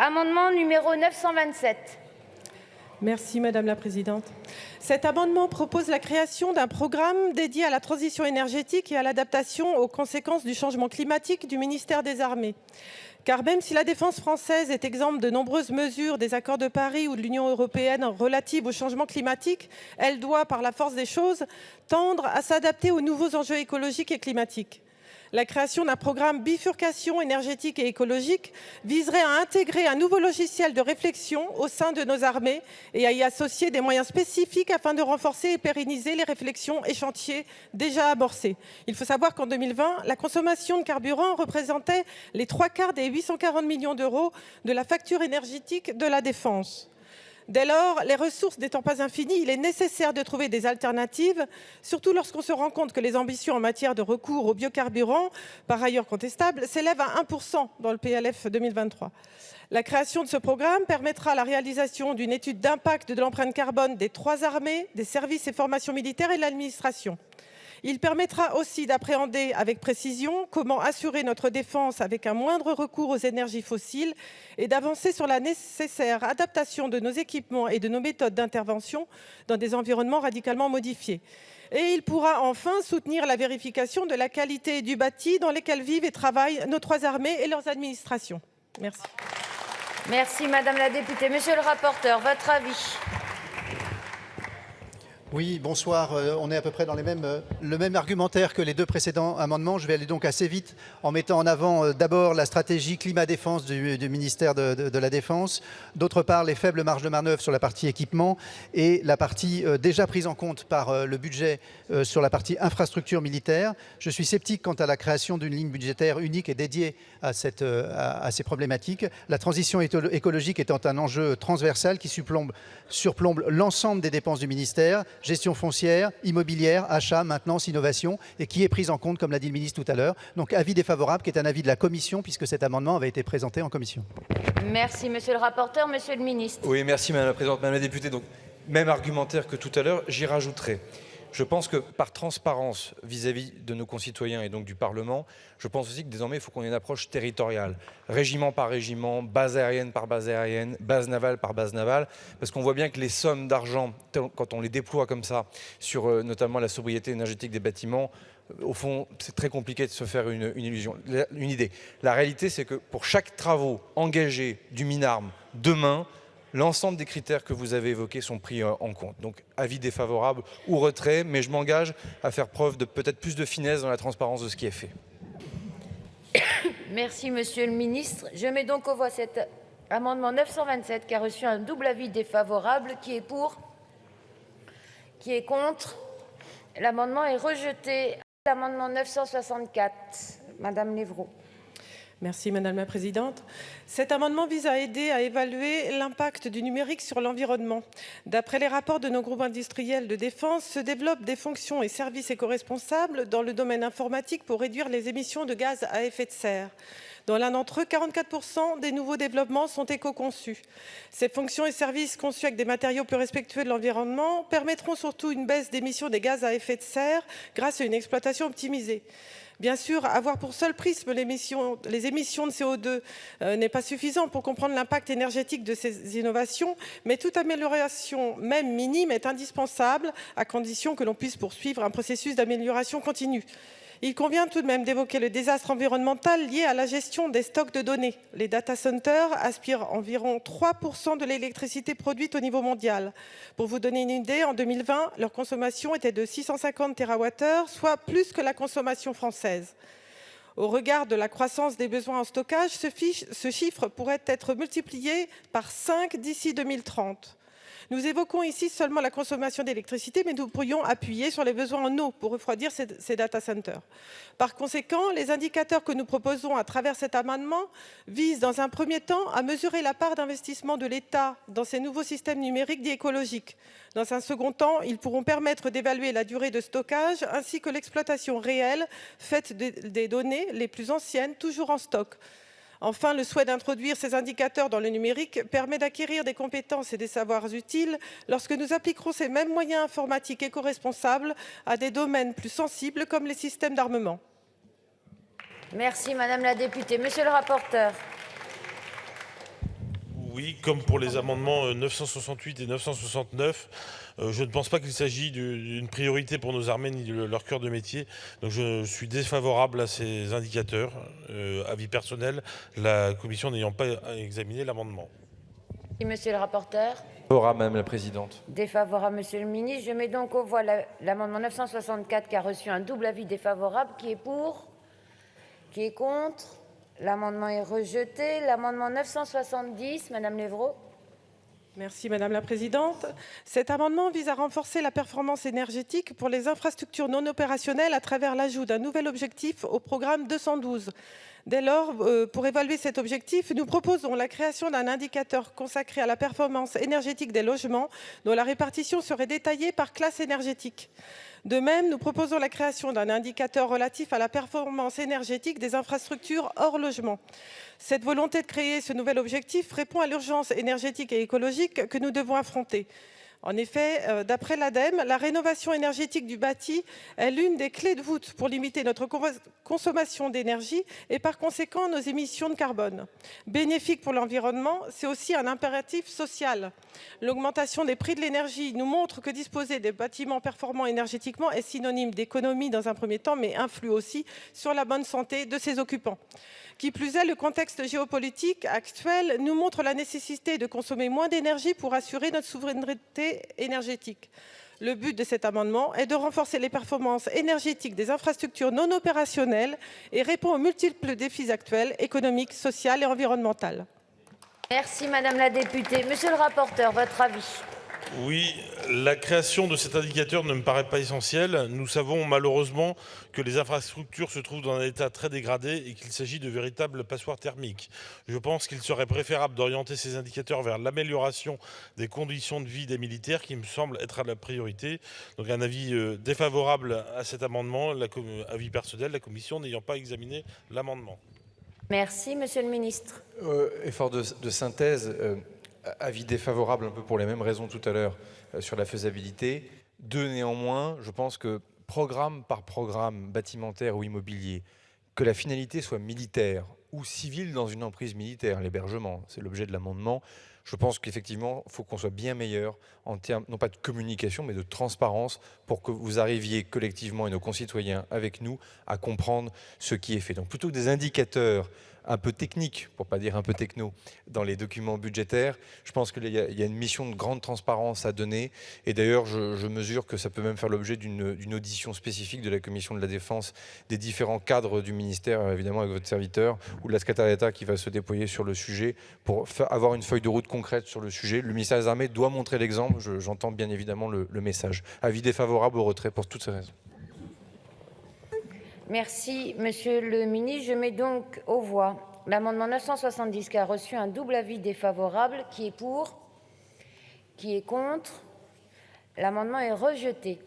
Amendement numéro 927. Merci Madame la Présidente. Cet amendement propose la création d'un programme dédié à la transition énergétique et à l'adaptation aux conséquences du changement climatique du ministère des Armées. Car même si la défense française est exempte de nombreuses mesures des accords de Paris ou de l'Union européenne relatives au changement climatique, elle doit, par la force des choses, tendre à s'adapter aux nouveaux enjeux écologiques et climatiques. La création d'un programme bifurcation énergétique et écologique viserait à intégrer un nouveau logiciel de réflexion au sein de nos armées et à y associer des moyens spécifiques afin de renforcer et pérenniser les réflexions et chantiers déjà amorcés. Il faut savoir qu'en 2020, la consommation de carburant représentait les 3/4 des 840 millions d'euros de la facture énergétique de la défense. Dès lors, les ressources n'étant pas infinies, il est nécessaire de trouver des alternatives, surtout lorsqu'on se rend compte que les ambitions en matière de recours aux biocarburants, par ailleurs contestables, s'élèvent à 1% dans le PLF 2023. La création de ce programme permettra la réalisation d'une étude d'impact de l'empreinte carbone des 3 armées, des services et formations militaires et de l'administration. Il permettra aussi d'appréhender avec précision comment assurer notre défense avec un moindre recours aux énergies fossiles et d'avancer sur la nécessaire adaptation de nos équipements et de nos méthodes d'intervention dans des environnements radicalement modifiés. Et il pourra enfin soutenir la vérification de la qualité du bâti dans lequel vivent et travaillent nos 3 armées et leurs administrations. Merci. Merci Madame la députée. Monsieur le rapporteur, votre avis? Oui, bonsoir. On est à peu près dans le même argumentaire que les 2 précédents amendements. Je vais aller donc assez vite en mettant en avant d'abord la stratégie climat-défense du ministère de la Défense, d'autre part les faibles marges de manœuvre sur la partie équipement et la partie déjà prise en compte par le budget sur la partie infrastructure militaire. Je suis sceptique quant à la création d'une ligne budgétaire unique et dédiée à ces problématiques. La transition écologique étant un enjeu transversal qui surplombe l'ensemble des dépenses du ministère, gestion foncière, immobilière, achat, maintenance, innovation, et qui est prise en compte, comme l'a dit le ministre tout à l'heure. Donc avis défavorable, qui est un avis de la Commission, puisque cet amendement avait été présenté en commission. Merci Monsieur le rapporteur. Monsieur le ministre. Oui, merci Madame la Présidente. Madame la députée, donc, même argumentaire que tout à l'heure, j'y rajouterai. Je pense que par transparence vis-à-vis de nos concitoyens et donc du Parlement, je pense aussi que désormais il faut qu'on ait une approche territoriale, régiment par régiment, base aérienne par base aérienne, base navale par base navale, parce qu'on voit bien que les sommes d'argent, quand on les déploie comme ça, sur notamment la sobriété énergétique des bâtiments, au fond, c'est très compliqué de se faire une idée. La réalité, c'est que pour chaque travaux engagés du Minarme demain, l'ensemble des critères que vous avez évoqués sont pris en compte. Donc, avis défavorable ou retrait, mais je m'engage à faire preuve de peut-être plus de finesse dans la transparence de ce qui est fait. Merci Monsieur le ministre. Je mets donc aux voix cet amendement 927 qui a reçu un double avis défavorable. Qui est pour? Qui est contre? L'amendement est rejeté. L'amendement 964, Madame Lévrault. Merci Madame la Présidente. Cet amendement vise à aider à évaluer l'impact du numérique sur l'environnement. D'après les rapports de nos groupes industriels de défense, se développent des fonctions et services éco-responsables dans le domaine informatique pour réduire les émissions de gaz à effet de serre. Dans l'un d'entre eux, 44% des nouveaux développements sont éco-conçus. Ces fonctions et services conçus avec des matériaux plus respectueux de l'environnement permettront surtout une baisse d'émissions des gaz à effet de serre grâce à une exploitation optimisée. Bien sûr, avoir pour seul prisme les émissions de CO2 n'est pas suffisant pour comprendre l'impact énergétique de ces innovations, mais toute amélioration, même minime, est indispensable à condition que l'on puisse poursuivre un processus d'amélioration continue. Il convient tout de même d'évoquer le désastre environnemental lié à la gestion des stocks de données. Les data centers aspirent environ 3% de l'électricité produite au niveau mondial. Pour vous donner une idée, en 2020, leur consommation était de 650 TWh, soit plus que la consommation française. Au regard de la croissance des besoins en stockage, ce chiffre pourrait être multiplié par 5 d'ici 2030. Nous évoquons ici seulement la consommation d'électricité, mais nous pourrions appuyer sur les besoins en eau pour refroidir ces data centers. Par conséquent, les indicateurs que nous proposons à travers cet amendement visent dans un premier temps à mesurer la part d'investissement de l'État dans ces nouveaux systèmes numériques dits écologiques. Dans un second temps, ils pourront permettre d'évaluer la durée de stockage ainsi que l'exploitation réelle faite des données les plus anciennes, toujours en stock. Enfin, le souhait d'introduire ces indicateurs dans le numérique permet d'acquérir des compétences et des savoirs utiles lorsque nous appliquerons ces mêmes moyens informatiques éco-responsables à des domaines plus sensibles comme les systèmes d'armement. Merci Madame la députée. Monsieur le rapporteur. Oui, comme pour les amendements 968 et 969, je ne pense pas qu'il s'agit d'une priorité pour nos armées ni de leur cœur de métier. Donc je suis défavorable à ces indicateurs. Avis personnel, la commission n'ayant pas examiné l'amendement. Et monsieur le rapporteur? Favorable, Madame la Présidente. Défavorable, monsieur le ministre. Je mets donc aux voix l'amendement 964 qui a reçu un double avis défavorable. Qui est pour? Qui est contre? L'amendement est rejeté. L'amendement 970, Madame Lévrault. Merci Madame la Présidente. Cet amendement vise à renforcer la performance énergétique pour les infrastructures non opérationnelles à travers l'ajout d'un nouvel objectif au programme 212. Dès lors, pour évaluer cet objectif, nous proposons la création d'un indicateur consacré à la performance énergétique des logements, dont la répartition serait détaillée par classe énergétique. De même, nous proposons la création d'un indicateur relatif à la performance énergétique des infrastructures hors logement. Cette volonté de créer ce nouvel objectif répond à l'urgence énergétique et écologique que nous devons affronter. En effet, d'après l'ADEME, la rénovation énergétique du bâti est l'une des clés de voûte pour limiter notre consommation d'énergie et par conséquent nos émissions de carbone. Bénéfique pour l'environnement, c'est aussi un impératif social. L'augmentation des prix de l'énergie nous montre que disposer des bâtiments performants énergétiquement est synonyme d'économie dans un premier temps, mais influe aussi sur la bonne santé de ses occupants. Qui plus est, le contexte géopolitique actuel nous montre la nécessité de consommer moins d'énergie pour assurer notre souveraineté énergétique. Le but de cet amendement est de renforcer les performances énergétiques des infrastructures non opérationnelles et répond aux multiples défis actuels, économiques, sociaux et environnementaux. Merci Madame la députée. Monsieur le rapporteur, votre avis? Oui, la création de cet indicateur ne me paraît pas essentielle. Nous savons malheureusement que les infrastructures se trouvent dans un état très dégradé et qu'il s'agit de véritables passoires thermiques. Je pense qu'il serait préférable d'orienter ces indicateurs vers l'amélioration des conditions de vie des militaires qui me semble être à la priorité. Donc un avis défavorable à cet amendement, avis personnel, la commission n'ayant pas examiné l'amendement. Merci Monsieur le ministre. Effort de synthèse. Avis défavorable un peu pour les mêmes raisons tout à l'heure sur la faisabilité. Néanmoins, je pense que programme par programme bâtimentaire ou immobilier, que la finalité soit militaire ou civile dans une emprise militaire, l'hébergement, c'est l'objet de l'amendement, je pense qu'effectivement, il faut qu'on soit bien meilleur en termes, non pas de communication, mais de transparence pour que vous arriviez collectivement et nos concitoyens avec nous à comprendre ce qui est fait. Donc plutôt que des indicateurs un peu technique, pour ne pas dire un peu techno, dans les documents budgétaires. Je pense qu'il y a une mission de grande transparence à donner. Et d'ailleurs, je mesure que ça peut même faire l'objet d'une audition spécifique de la Commission de la Défense des différents cadres du ministère, évidemment avec votre serviteur, ou de la secrétaire d'État qui va se déployer sur le sujet pour avoir une feuille de route concrète sur le sujet. Le ministère des Armées doit montrer l'exemple. J'entends bien évidemment le message. Avis défavorable au retrait pour toutes ces raisons. Merci, Monsieur le ministre. Je mets donc aux voix l'amendement 970 qui a reçu un double avis défavorable. Qui est pour? Qui est contre? L'amendement est rejeté.